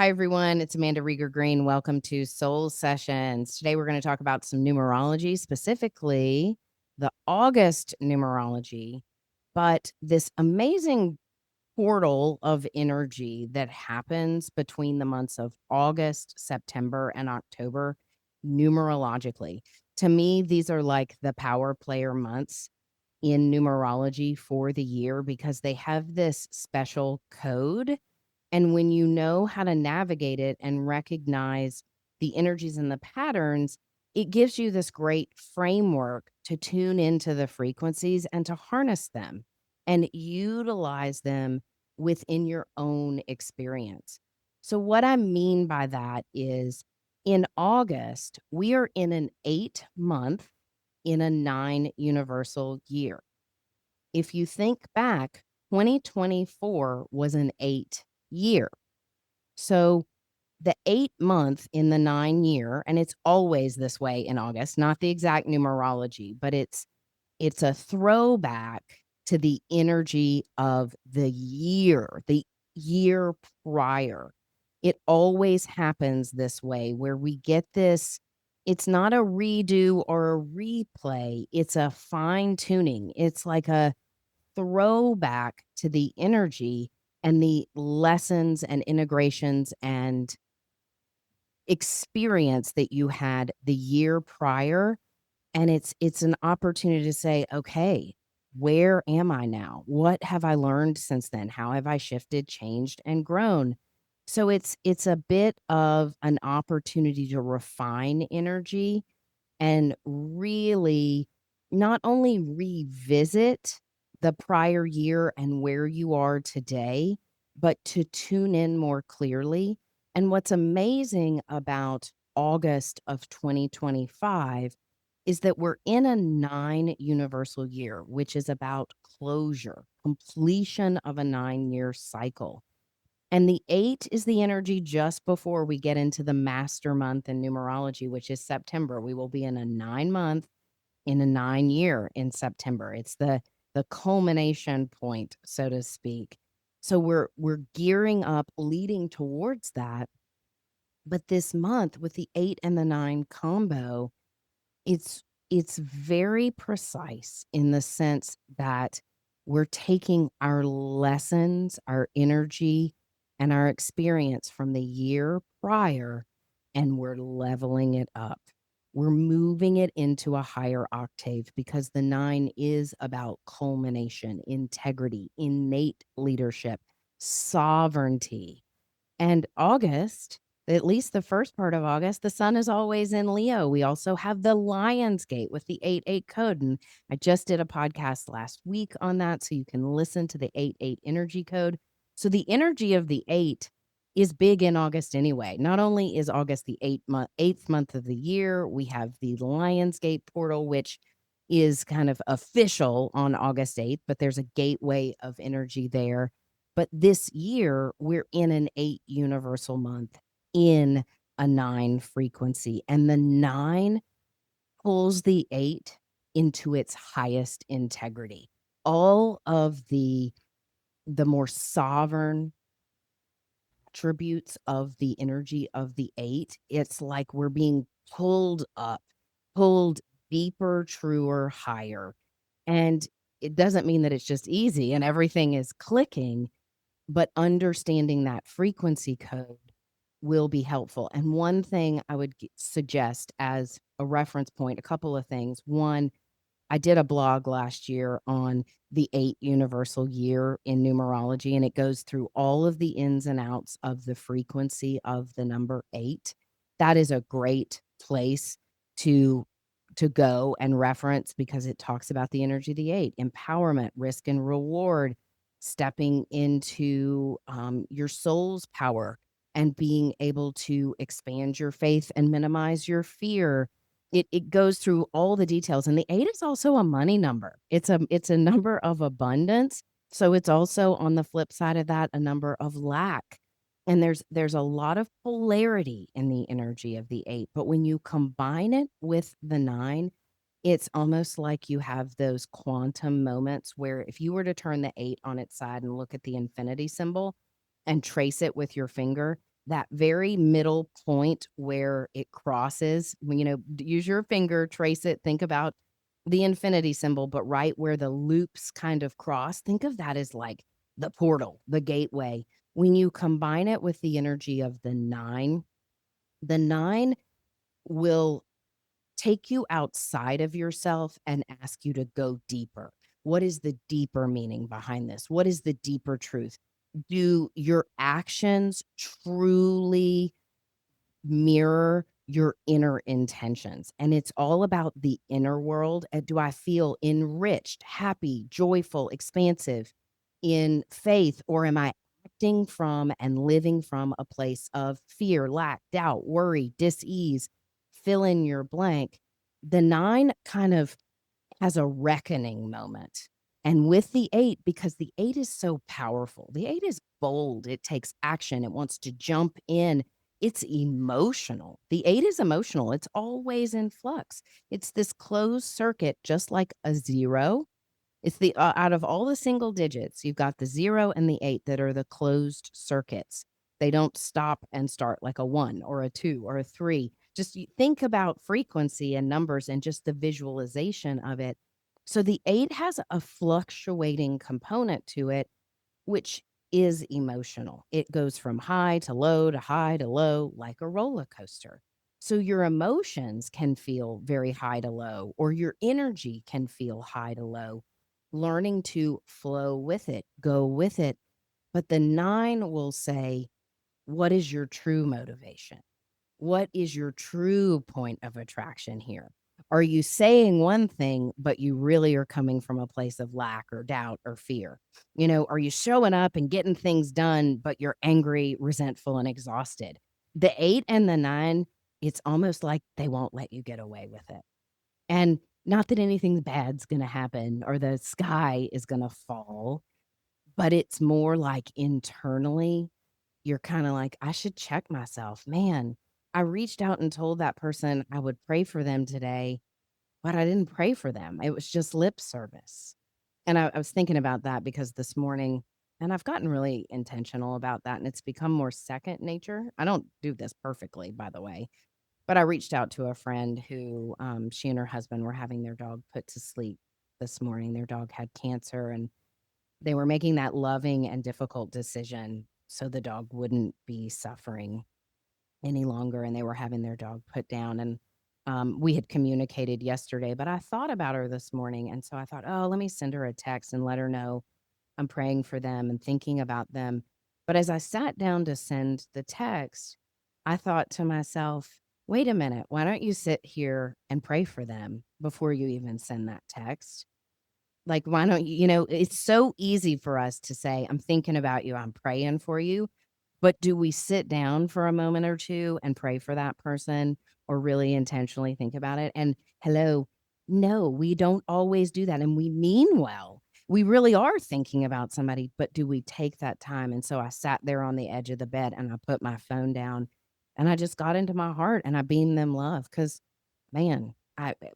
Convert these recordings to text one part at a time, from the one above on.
Hi, everyone. It's Amanda Rieger Green. Welcome to Soul Sessions. Today, we're going to talk about some numerology, specifically the August numerology, but this amazing portal of energy that happens between the months of August, September, and October numerologically. To me, these are like the power player months in numerology for the year because they have this special code, and when you know how to navigate it and recognize the energies and the patterns, it gives you this great framework to tune into the frequencies and to harness them and utilize them within your own experience. So, what I mean by that is in August, we are in an 8 month in a 9 universal year. If you think back, 2024 was an 8 year. So the 8 month in the 9 year, and it's always this way in August, not the exact numerology, but it's a throwback to the energy of the year prior. It always happens this way where we get this. It's not a redo or a replay. It's a fine tuning. It's like a throwback to the energy and the lessons and integrations and experience that you had the year prior. And it's an opportunity to say, okay, where am I now? What have I learned since then? How have I shifted, changed, and grown? So it's a bit of an opportunity to refine energy and really not only revisit the prior year and where you are today, but to tune in more clearly. And what's amazing about August of 2025 is that we're in a 9 universal year, which is about closure, completion of a 9 year cycle. And the 8 is the energy just before we get into the master month in numerology, which is September. We will be in a 9 month in a 9 year in September. It's the culmination point, so to speak. So we're gearing up, leading towards that. But this month with the 8 and the 9 combo, it's it's very precise in the sense that we're taking our lessons, our energy, and our experience from the year prior, and we're leveling it up. We're moving it into a higher octave because the 9 is about culmination, integrity, innate leadership, sovereignty. And August, at least the first part of August, the sun is always in Leo. We also have the Lion's Gate with the 8-8 code. And I just did a podcast last week on that. So you can listen to the 8-8 energy code. So the energy of the 8 is big in August anyway. Not only is August the eighth month of the year, we have the Lion's Gate portal, which is kind of official on August 8th, but there's a gateway of energy there. But this year, we're in an 8 universal month in a 9 frequency. And the 9 pulls the 8 into its highest integrity. All of the more sovereign attributes of the energy of the 8, it's like we're being pulled up, pulled deeper, truer, higher. And it doesn't mean that it's just easy and everything is clicking, but understanding that frequency code will be helpful. And one thing I would suggest as a reference point, a couple of things. One, I did a blog last year on the 8 universal year in numerology, and it goes through all of the ins and outs of the frequency of the number 8. That is a great place to go and reference because it talks about the energy of the 8, empowerment, risk and reward, stepping into your soul's power and being able to expand your faith and minimize your fear. It goes through all the details, and the 8 is also a money number. It's a number of abundance, so it's also, on the flip side of that, a number of lack. And there's a lot of polarity in the energy of the 8, but when you combine it with the 9, it's almost like you have those quantum moments where if you were to turn the 8 on its side and look at the infinity symbol and trace it with your finger, that very middle point where it crosses, when, use your finger, trace it, think about the infinity symbol, but right where the loops kind of cross, think of that as like the portal, the gateway. When you combine it with the energy of the nine will take you outside of yourself and ask you to go deeper. What is the deeper meaning behind this? What is the deeper truth? Do your actions truly mirror your inner intentions? And it's all about the inner world. Do I feel enriched, happy, joyful, expansive in faith, or am I acting from and living from a place of fear, lack, doubt, worry, dis-ease? Fill in your blank. The nine kind of has a reckoning moment. And with the eight, because the eight is so powerful, the eight is bold, it takes action, it wants to jump in, it's emotional. The eight is emotional, it's always in flux. It's this closed circuit, just like a zero. It's the out of all the single digits, you've got the 0 and the 8 that are the closed circuits. They don't stop and start like a 1 or a 2 or a 3. Just you think about frequency and numbers and just the visualization of it. So the 8 has a fluctuating component to it, which is emotional. It goes from high to low, like a roller coaster. So your emotions can feel very high to low, or your energy can feel high to low. Learning to flow with it, go with it. But the nine will say, what is your true motivation? What is your true point of attraction here? Are you saying one thing, but you really are coming from a place of lack or doubt or fear? Are you showing up and getting things done, but you're angry, resentful, and exhausted? The eight and the nine, it's almost like they won't let you get away with it. And not that anything bad's going to happen or the sky is going to fall, but it's more like internally you're kinda like, "I should check myself. Man, I reached out and told that person I would pray for them today, but I didn't pray for them. It was just lip service." And I was thinking about that because this morning, and I've gotten really intentional about that, and it's become more second nature. I don't do this perfectly, by the way, but I reached out to a friend who, she and her husband were having their dog put to sleep this morning. Their dog had cancer, and they were making that loving and difficult decision so the dog wouldn't be suffering any longer, and they were having their dog put down, and, we had communicated yesterday, but I thought about her this morning, and so I thought, "Oh, let me send her a text and let her know I'm praying for them and thinking about them." But as I sat down to send the text, I thought to myself, "Wait a minute, why don't you sit here and pray for them before you even send that text?" Like, why don't it's so easy for us to say, "I'm thinking about you, I'm praying for you," but do we sit down for a moment or 2 and pray for that person or really intentionally think about it? And hello, no, we don't always do that, and we mean well. We really are thinking about somebody, but do we take that time? And so I sat there on the edge of the bed and I put my phone down and I just got into my heart and I beamed them love because, man,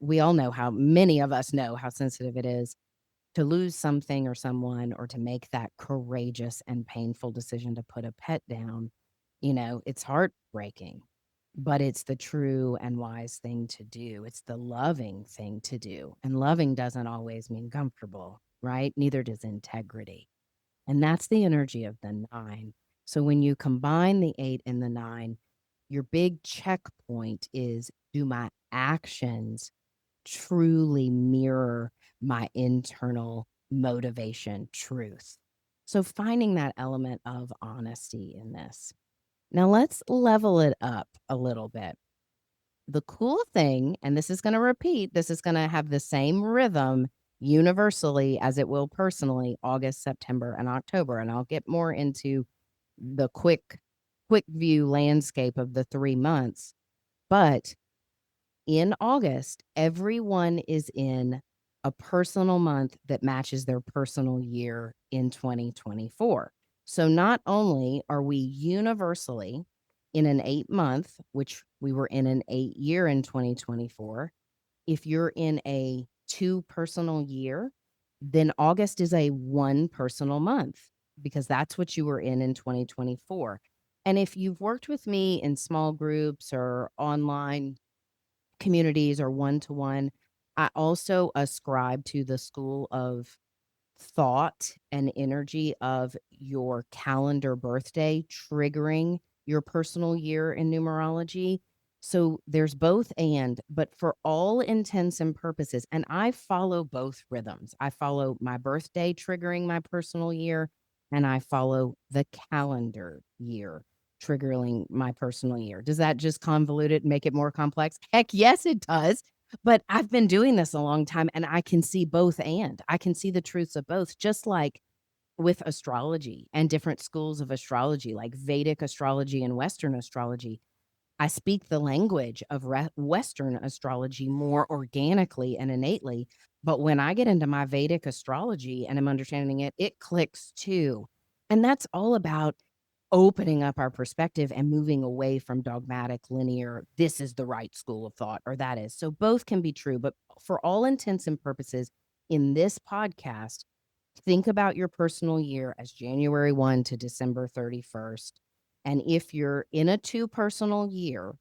we all know how many of us know how sensitive it is to lose something or someone or to make that courageous and painful decision to put a pet down. It's heartbreaking, but it's the true and wise thing to do. It's the loving thing to do. And loving doesn't always mean comfortable, right? Neither does integrity. And that's the energy of the nine. So when you combine the eight and the nine, your big checkpoint is, do my actions truly mirror my internal motivation, truth? So finding that element of honesty in this. Now let's level it up a little bit. The cool thing, and this is going to repeat, this is going to have the same rhythm universally as it will personally August, September, and October. And I'll get more into the quick view landscape of the 3 months. But in August, everyone is in a personal month that matches their personal year in 2024. So not only are we universally in an 8 month, which we were in an 8 year in 2024, if you're in a 2 personal year, then August is a 1 personal month because that's what you were in 2024. And if you've worked with me in small groups or online communities or one to one, I also ascribe to the school of thought and energy of your calendar birthday triggering your personal year in numerology. So there's both but for all intents and purposes, and I follow both rhythms. I follow my birthday triggering my personal year, and I follow the calendar year triggering my personal year. Does that just convolute it and make it more complex? Heck yes, it does. But I've been doing this a long time and I can see both I can see the truths of both, just like with astrology and different schools of astrology, like Vedic astrology and Western astrology. I speak the language of Western astrology more organically and innately. But when I get into my Vedic astrology and I'm understanding it, it clicks too. And that's all about opening up our perspective and moving away from dogmatic, linear, this is the right school of thought, or that is. So both can be true. But for all intents and purposes, in this podcast, think about your personal year as January 1 to December 31st. And if you're in a two personal year,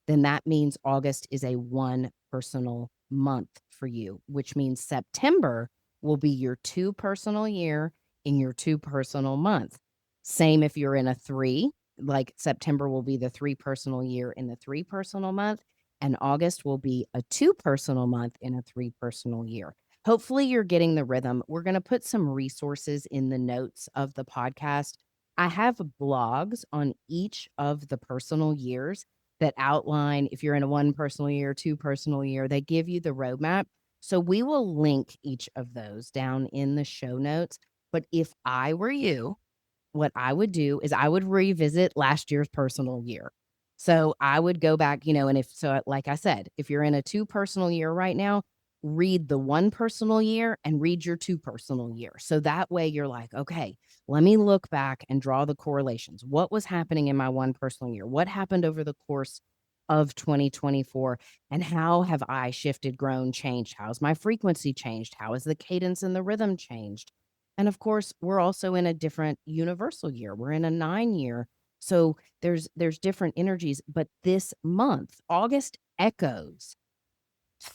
then that means August is a one personal month for you, which means September will be your two personal year in your two personal month. Same if you're in a three, like September will be the three personal year in the three personal month, and August will be a two personal month in a three personal year. Hopefully, you're getting the rhythm. We're going to put some resources in the notes of the podcast. I have blogs on each of the personal years that outline if you're in a one personal year, two personal year, they give you the roadmap. So we will link each of those down in the show notes. But if I were you, what I would do is I would revisit last year's personal year. So I would go back, and if so, like I said, if you're in a two personal year right now, read the one personal year and read your two personal year. So that way you're like, okay, let me look back and draw the correlations. What was happening in my one personal year? What happened over the course of 2024? And how have I shifted, grown, changed? How's my frequency changed? How has the cadence and the rhythm changed? And of course, we're also in a different universal year. We're in a 9 year. So there's different energies, but this month, August echoes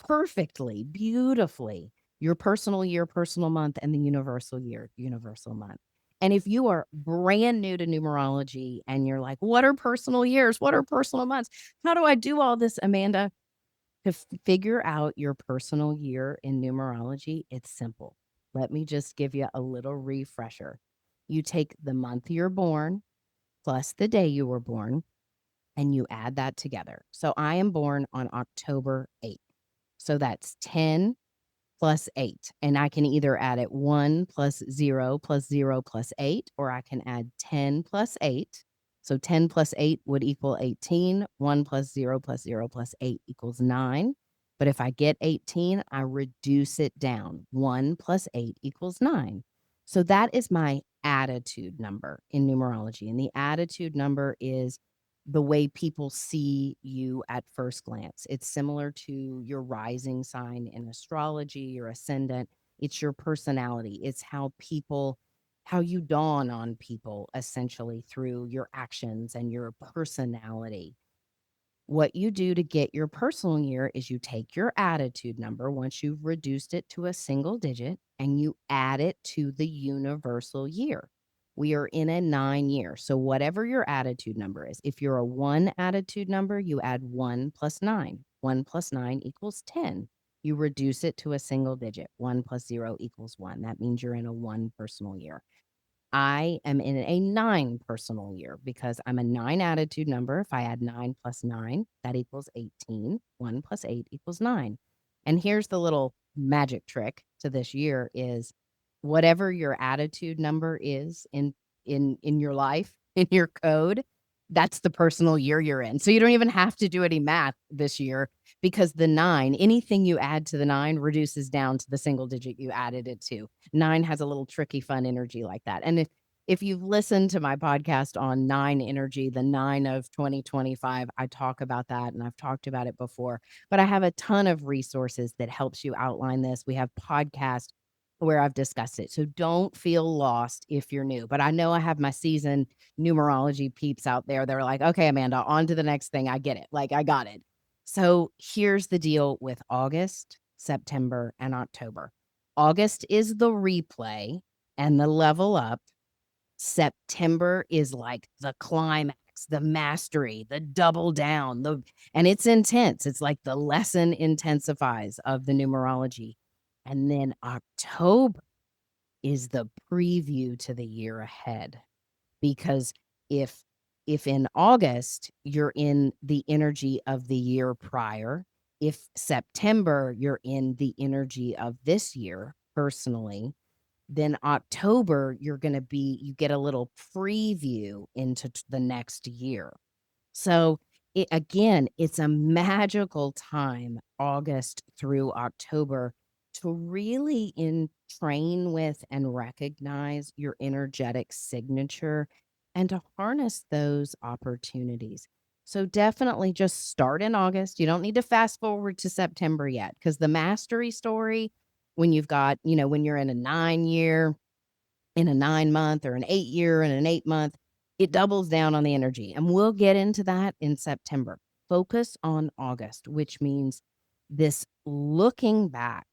perfectly, beautifully your personal year, personal month, and the universal year, universal month. And if you are brand new to numerology and you're like, what are personal years? What are personal months? How do I do all this, Amanda? To figure out your personal year in numerology, it's simple. Let me just give you a little refresher. You take the month you're born plus the day you were born, and you add that together. So I am born on October 8th. So that's 10 plus 8. And I can either add it 1 plus 0 plus 8, or I can add 10 plus 8. So 10 plus 8 would equal 18. 1 plus 0 plus 8 equals 9. But if I get 18, I reduce it down. 1 plus 8 equals 9. So that is my attitude number in numerology. And the attitude number is the way people see you at first glance. It's similar to your rising sign in astrology, your ascendant. It's your personality. It's how you dawn on people essentially through your actions and your personality. What you do to get your personal year is you take your attitude number once you've reduced it to a single digit and you add it to the universal year. We are in a 9 year. So, whatever your attitude number is, if you're a one attitude number, you add 1 plus 9. 1 plus 9 equals 10. You reduce it to a single digit. 1 plus 0 equals 1. That means you're in a one personal year. I am in a 9 personal year because I'm a 9 attitude number. If I add 9 plus 9, that equals 18. 1 plus 8 equals 9. And here's the little magic trick to this year is whatever your attitude number is in your life, in your code, that's the personal year you're in. So you don't even have to do any math this year because the 9, anything you add to the 9 reduces down to the single digit you added it to. 9 has a little tricky, fun energy like that. And if you've listened to my podcast on 9 energy, the 9 of 2025, I talk about that and I've talked about it before. But I have a ton of resources that helps you outline this. We have podcasts where I've discussed it. So don't feel lost if you're new. But I know I have my seasoned numerology peeps out there. They're like, okay, Amanda, on to the next thing. I get it. Like, I got it. So here's the deal with August, September, and October. August is the replay and the level up. September is like the climax, the mastery, the double down, and it's intense. It's like the lesson intensifies of the numerology. And then October is the preview to the year ahead. Because if if in August you're in the energy of the year prior, if September you're in the energy of this year personally, then October, you get a little preview into the next year. So it's a magical time, August through October, to really train with and recognize your energetic signature and to harness those opportunities. So definitely just start in August. You don't need to fast forward to September yet, because the mastery story, when you've got, when you're in a 9 year, in a 9 month, or an 8 year and an 8 month, it doubles down on the energy. And we'll get into that in September. Focus on August, which means this looking back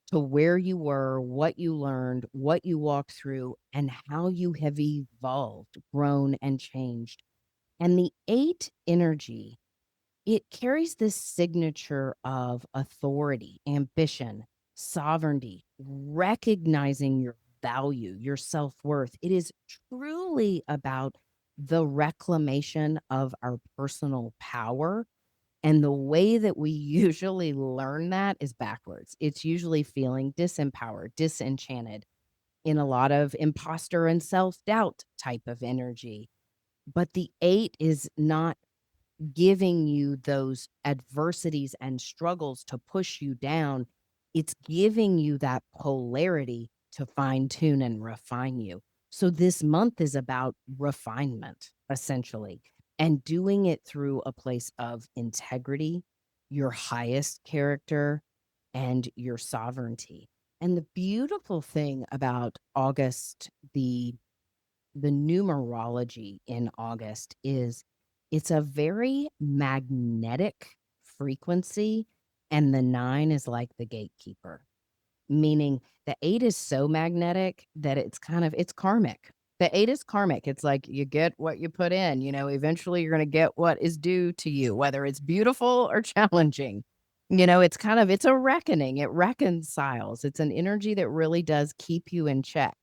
to where you were, what you learned, what you walked through, and how you have evolved, grown, and changed. And the 8 energy, it carries this signature of authority, ambition, sovereignty, recognizing your value, your self-worth. It is truly about the reclamation of our personal power. And the way that we usually learn that is backwards. It's usually feeling disempowered, disenchanted, in a lot of imposter and self-doubt type of energy. But the 8 is not giving you those adversities and struggles to push you down. It's giving you that polarity to fine tune and refine you. So this month is about refinement, essentially, and doing it through a place of integrity, your highest character, and your sovereignty. And the beautiful thing about August, the numerology in August, is it's a very magnetic frequency, and the 9 is like the gatekeeper, meaning the 8 is so magnetic that it's karmic. The 8 is karmic. It's like you get what you put in, eventually you're going to get what is due to you, whether it's beautiful or challenging. It's a reckoning. It reconciles. It's an energy that really does keep you in check.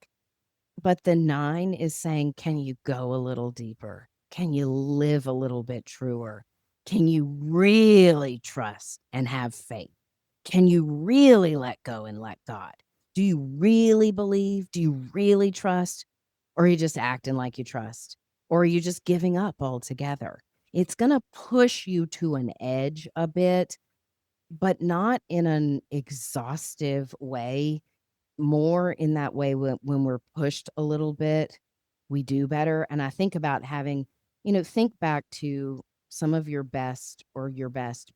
But the 9 is saying, "Can you go a little deeper? Can you live a little bit truer? Can you really trust and have faith? Can you really let go and let God? Do you really believe? Do you really trust? Or are you just acting like you trust? Or are you just giving up altogether?" It's gonna push you to an edge a bit, but not in an exhaustive way. More in that way, when we're pushed a little bit, we do better. And I think about think back to some of your best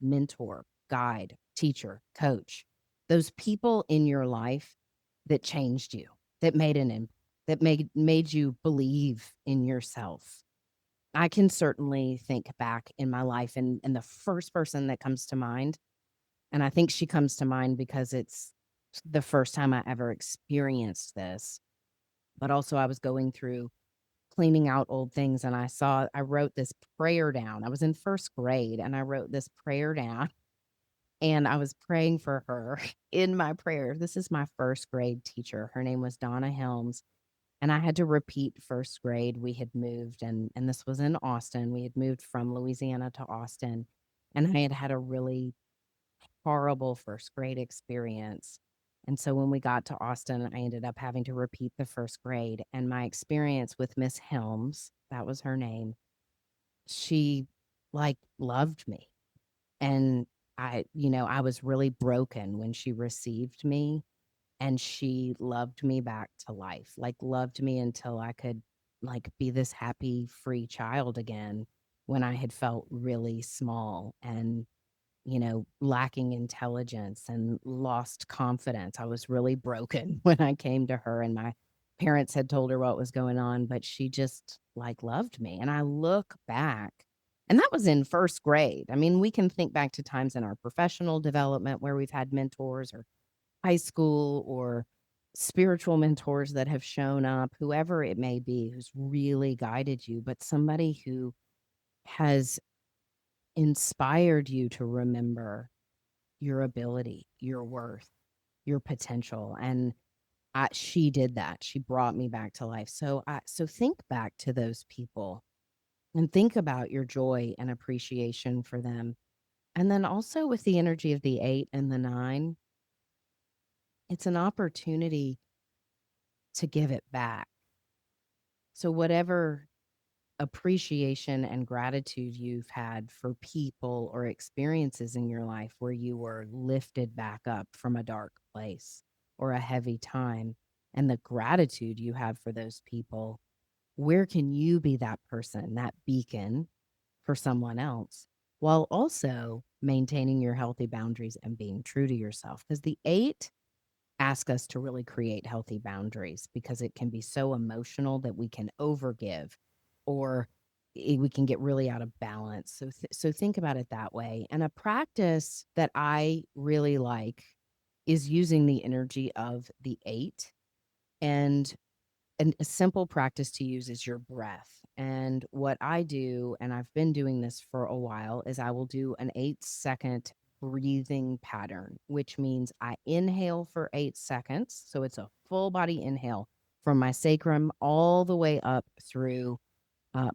mentor, guide, teacher, coach, those people in your life that changed you, that made an impact, that made you believe in yourself. I can certainly think back in my life, and the first person that comes to mind, and I think she comes to mind because it's the first time I ever experienced this, but also I was going through cleaning out old things, and I wrote this prayer down. I was in 1st grade, and I wrote this prayer down, and I was praying for her in my prayer. This is my 1st grade teacher. Her name was Donna Helms, and I had to repeat 1st grade. We had moved, and this was in Austin. We had moved from Louisiana to Austin, and I had had a really horrible 1st grade experience. And so when we got to Austin, I ended up having to repeat the 1st grade. And my experience with Miss Helms, that was her name, she like loved me. And I was really broken when she received me, and she loved me back to life, like loved me until I could like be this happy, free child again when I had felt really small. And lacking intelligence and lost confidence. I was really broken when I came to her, and my parents had told her what was going on, but she just like loved me. And I look back, and that was in first grade. I mean, we can think back to times in our professional development where we've had mentors, or high school, or spiritual mentors that have shown up, whoever it may be, who's really guided you, but somebody who has inspired you to remember your ability, your worth, your potential. And she did that. She brought me back to life. So think back to those people and think about your joy and appreciation for them. And then also with the energy of the 8 and the 9, it's an opportunity to give it back. So whatever appreciation and gratitude you've had for people or experiences in your life where you were lifted back up from a dark place or a heavy time, and the gratitude you have for those people, where can you be that person, that beacon for someone else, while also maintaining your healthy boundaries and being true to yourself? Because the 8 ask us to really create healthy boundaries, because it can be so emotional that we can overgive, or we can get really out of balance. So think about it that way. And a practice that I really like is using the energy of the 8, and a simple practice to use is your breath. And what I do, and I've been doing this for a while, is I will do an 8-second breathing pattern, which means I inhale for 8 seconds. So it's a full body inhale from my sacrum all the way up through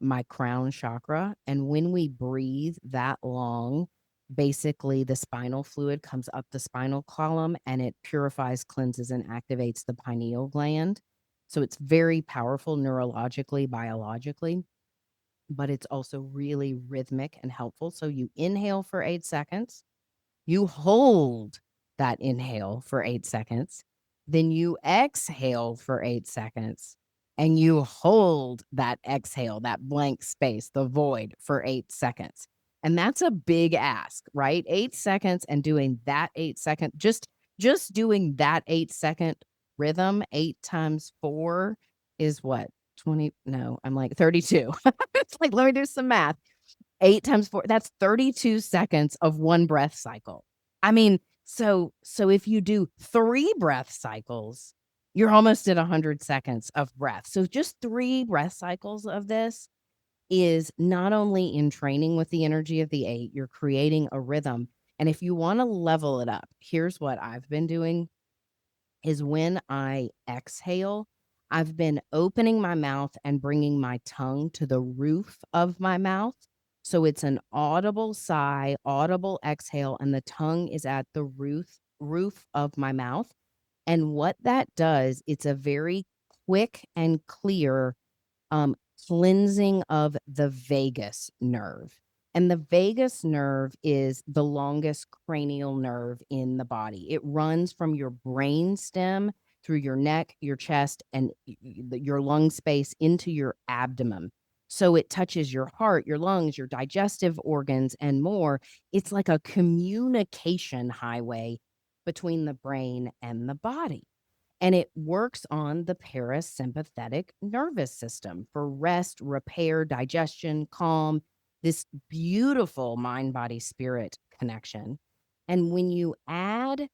my crown chakra. And when we breathe that long, basically the spinal fluid comes up the spinal column, and it purifies, cleanses, and activates the pineal gland. So it's very powerful neurologically, biologically, but it's also really rhythmic and helpful. So you inhale for 8 seconds, you hold that inhale for 8 seconds, then you exhale for 8 seconds, and you hold that exhale, that blank space, the void, for 8 seconds. And that's a big ask, right? 8 seconds, and doing that 8 second, just doing that 8 second rhythm, 8 times 4 is what? 20? No, I'm like 32. It's like, let me do some math. 8 times 4, that's 32 seconds of one breath cycle. I mean, so if you do 3 breath cycles, you're almost at 100 seconds of breath. So just 3 breath cycles of this is not only in training with the energy of the 8, you're creating a rhythm. And if you want to level it up, here's what I've been doing is when I exhale, I've been opening my mouth and bringing my tongue to the roof of my mouth. So it's an audible sigh, audible exhale, and the tongue is at the roof of my mouth. And what that does, it's a very quick and clear um, cleansing of the vagus nerve. And the vagus nerve is the longest cranial nerve in the body. It runs from your brain stem through your neck, your chest, and your lung space into your abdomen. So it touches your heart, your lungs, your digestive organs, and more. It's like a communication highway between the brain and the body. And it works on the parasympathetic nervous system for rest, repair, digestion, calm, this beautiful mind, body, spirit connection. And when you add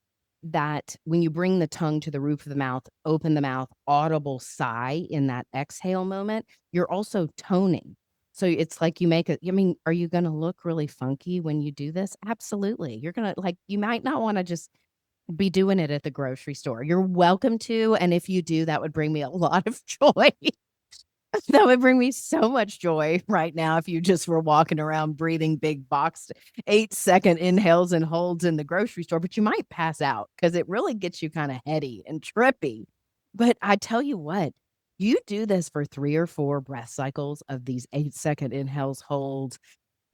that, when you bring the tongue to the roof of the mouth, open the mouth, audible sigh in that exhale moment, you're also toning. So it's like you make it, I mean, are you going to look really funky when you do this? Absolutely. You're going to, like, you might not want to just be doing it at the grocery store. You're welcome to, and if you do, that would bring me a lot of joy. That would bring me so much joy right now if you just were walking around breathing big boxed 8-second inhales and holds in the grocery store, but you might pass out because it really gets you kind of heady and trippy. But I tell you what, you do this for 3 or 4 breath cycles of these 8-second inhales, holds,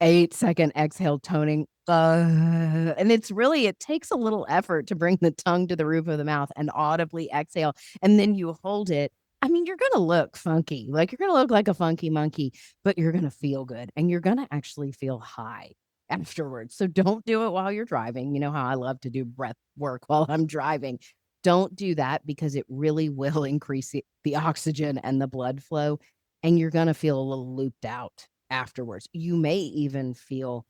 8-second exhale, toning, and it takes a little effort to bring the tongue to the roof of the mouth and audibly exhale, and then you hold it. I mean, you're gonna look funky, like, you're gonna look like a funky monkey, but you're gonna feel good, and you're gonna actually feel high afterwards. So don't do it while you're driving. You know how I love to do breath work while I'm driving. Don't do that because it really will increase the oxygen and the blood flow, and you're going to feel a little looped out afterwards. You may even feel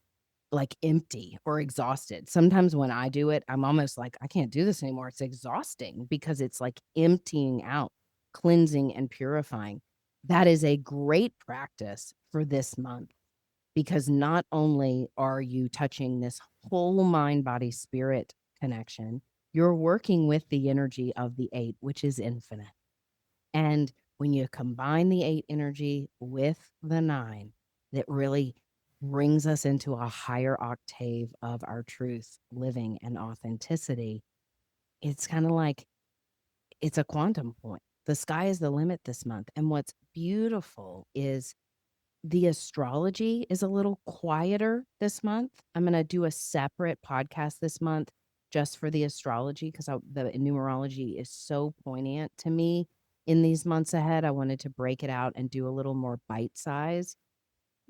like empty or exhausted. Sometimes when I do it, I'm almost like, I can't do this anymore. It's exhausting because it's like emptying out, cleansing and purifying. That is a great practice for this month because not only are you touching this whole mind, body, spirit connection, you're working with the energy of the eight, which is infinite. And when you combine the eight energy with the nine, that really brings us into a higher octave of our truth, living, and authenticity. It's kind of like it's a quantum point. The sky is the limit this month. And what's beautiful is the astrology is a little quieter this month. I'm going to do a separate podcast this month just for the astrology because the numerology is so poignant to me in these months ahead. I wanted to break it out and do a little more bite size.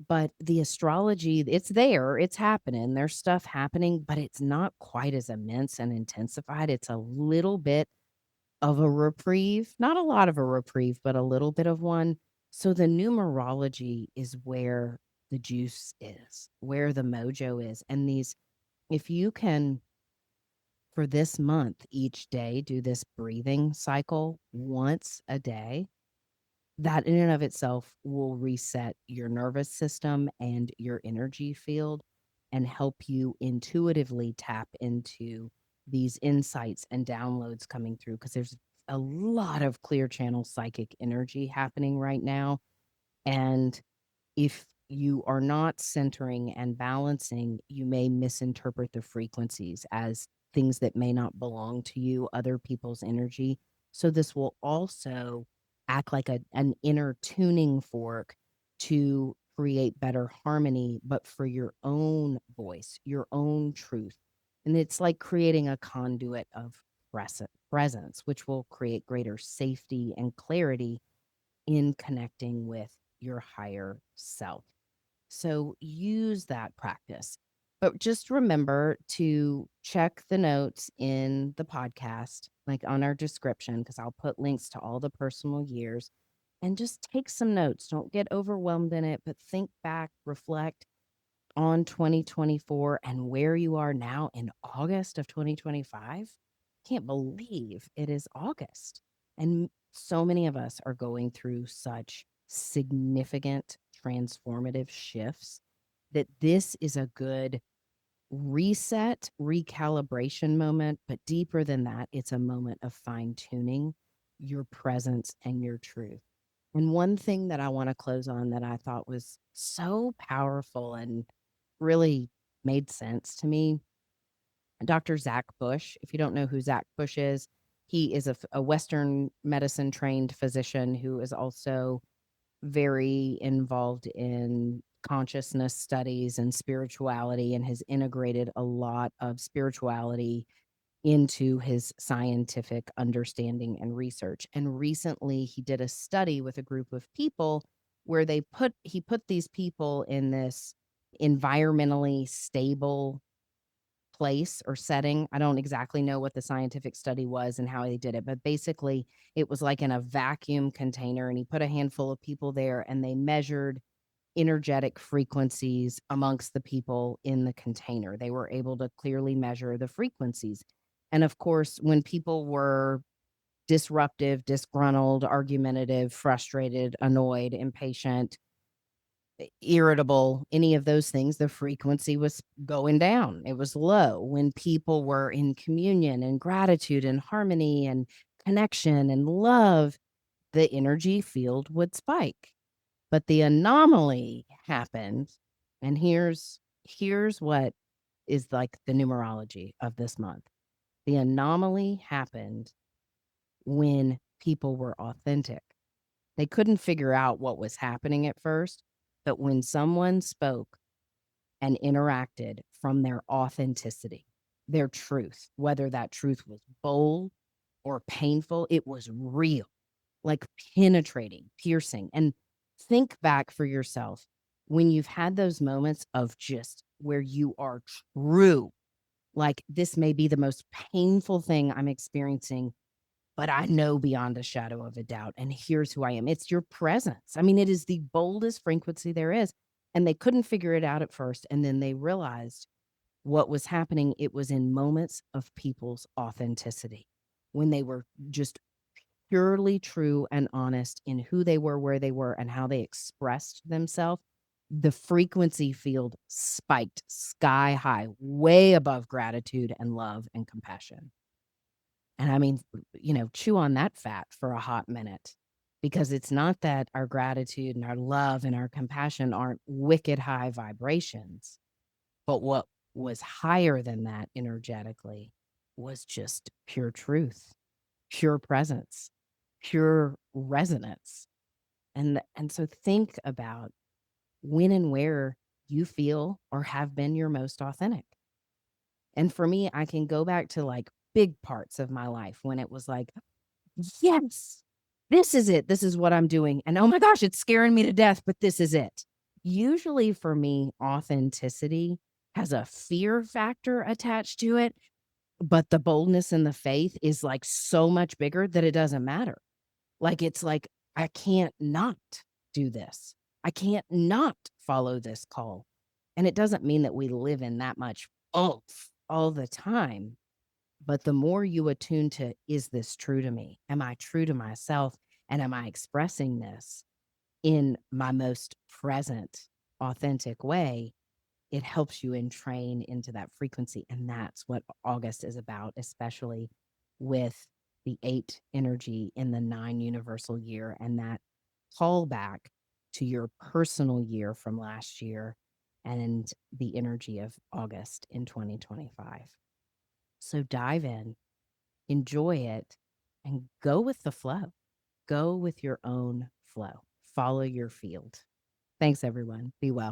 But the astrology, it's there, it's happening. There's stuff happening, but it's not quite as immense and intensified. It's a little bit of a reprieve, not a lot of a reprieve, but a little bit of one. So the numerology is where the juice is, where the mojo is. And these, if you can, for this month, each day, do this breathing cycle once a day, that in and of itself will reset your nervous system and your energy field and help you intuitively tap into these insights and downloads coming through because there's a lot of clear channel psychic energy happening right now. And if you are not centering and balancing, you may misinterpret the frequencies as things that may not belong to you, other people's energy. So this will also act like an inner tuning fork to create better harmony, but for your own voice, your own truth. And it's like creating a conduit of presence, which will create greater safety and clarity in connecting with your higher self. So use that practice. But just remember to check the notes in the podcast, like on our description, because I'll put links to all the personal years and just take some notes. Don't get overwhelmed in it, but think back, reflect on 2024 and where you are now in August of 2025. Can't believe it is August. And so many of us are going through such significant transformative shifts that this is a good reset, recalibration moment. But deeper than that, it's a moment of fine tuning your presence and your truth. And one thing that I want to close on that I thought was so powerful and really made sense to me, Dr. Zach Bush. If you don't know who Zach Bush is, he is a Western medicine trained physician who is also very involved in consciousness studies and spirituality and has integrated a lot of spirituality into his scientific understanding and research. And recently he did a study with a group of people where he put these people in this environmentally stable place or setting. I don't exactly know what the scientific study was and how they did it, but basically it was like in a vacuum container and he put a handful of people there and they measured energetic frequencies amongst the people in the container. They were able to clearly measure the frequencies. And of course, when people were disruptive, disgruntled, argumentative, frustrated, annoyed, impatient, irritable, any of those things, the frequency was going down. It was low. When people were in communion and gratitude and harmony and connection and love, the energy field would spike. But the anomaly happened, and here's what is like the numerology of this month. The anomaly happened when people were authentic. They couldn't figure out what was happening at first, but when someone spoke and interacted from their authenticity, their truth, whether that truth was bold or painful, it was real, like penetrating, piercing. And think back for yourself. When you've had those moments of just where you are true, like, this may be the most painful thing I'm experiencing, but I know beyond a shadow of a doubt, and here's who I am. It's your presence. I mean, it is the boldest frequency there is, and they couldn't figure it out at first, and then they realized what was happening. It was in moments of people's authenticity, when they were just purely true and honest in who they were, where they were, and how they expressed themselves. The frequency field spiked sky high, way above gratitude and love and compassion. And I mean, chew on that fat for a hot minute, because it's not that our gratitude and our love and our compassion aren't wicked high vibrations, but what was higher than that energetically was just pure truth, pure presence, pure resonance. And so think about when and where you feel or have been your most authentic. And for me, I can go back to like big parts of my life when it was like, yes, this is it. This is what I'm doing. And oh my gosh, it's scaring me to death, but this is it. Usually for me, authenticity has a fear factor attached to it, but the boldness and the faith is like so much bigger that it doesn't matter. Like, it's like, I can't not do this. I can't not follow this call. And it doesn't mean that we live in that much oomph all the time. But the more you attune to, is this true to me? Am I true to myself? And am I expressing this in my most present, authentic way? It helps you entrain into that frequency. And that's what August is about, especially with the 8 energy in the 9 universal year and that callback to your personal year from last year and the energy of August in 2025. So dive in, enjoy it, and go with the flow. Go with your own flow. Follow your field. Thanks, everyone. Be well.